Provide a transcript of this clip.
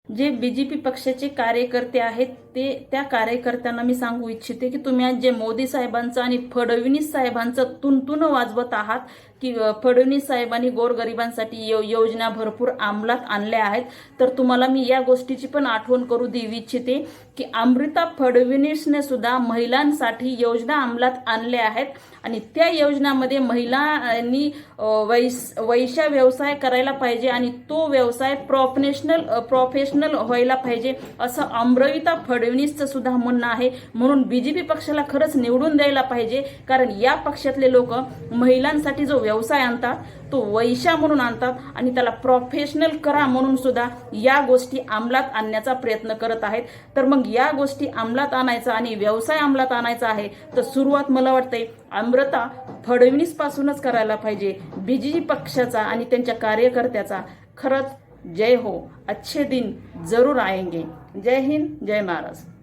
जे बीजेपी पक्षाचे कार्यकर्ते आहेत त्या कार्यकर्त्यांना मी सांगू इच्छिते की तुम्ही आज जे मोदी साहेबांचं आणि फडणवीस साहेबांचं तुणतुण वाजवत आहात की फडणवीस साहेबांनी गोरगरिबांसाठी योजना भरपूर अंमलात आणल्या आहेत, तर तुम्हाला मी या गोष्टीची पण आठवण करू देऊ इच्छिते की अमृता फडणवीसने सुद्धा महिलांसाठी योजना अंमलात आणल्या आहेत आणि त्या योजनामध्ये महिलांनी वैश्य व्यवसाय करायला पाहिजे आणि तो व्यवसाय प्रोफेशनल व्हायला पाहिजे असं अमृता फडणवीसचं सुद्धा म्हणणं आहे। म्हणून बीजेपी पक्षाला खरंच निवडून द्यायला पाहिजे, कारण या पक्षातले लोक महिलांसाठी जो व्यवसाय आणतात तो वैश्य म्हणून आणतात आणि त्याला प्रोफेशनल करा म्हणून सुद्धा या गोष्टी अंमलात आणण्याचा प्रयत्न करत आहेत। तर मग या गोष्टी अंमलात आणायचा आणि व्यवसाय अंमलात आणायचा आहे तर सुरुवात मला वाटते अमृता फडणवीस पासूनच करायला पाहिजे, बीजेपी पक्षाचा आणि त्यांच्या कार्यकर्त्याचा। खरंच जय हो, अच्छे दिन जरूर आएंगे। जय हिंद, जय महाराष्ट्र।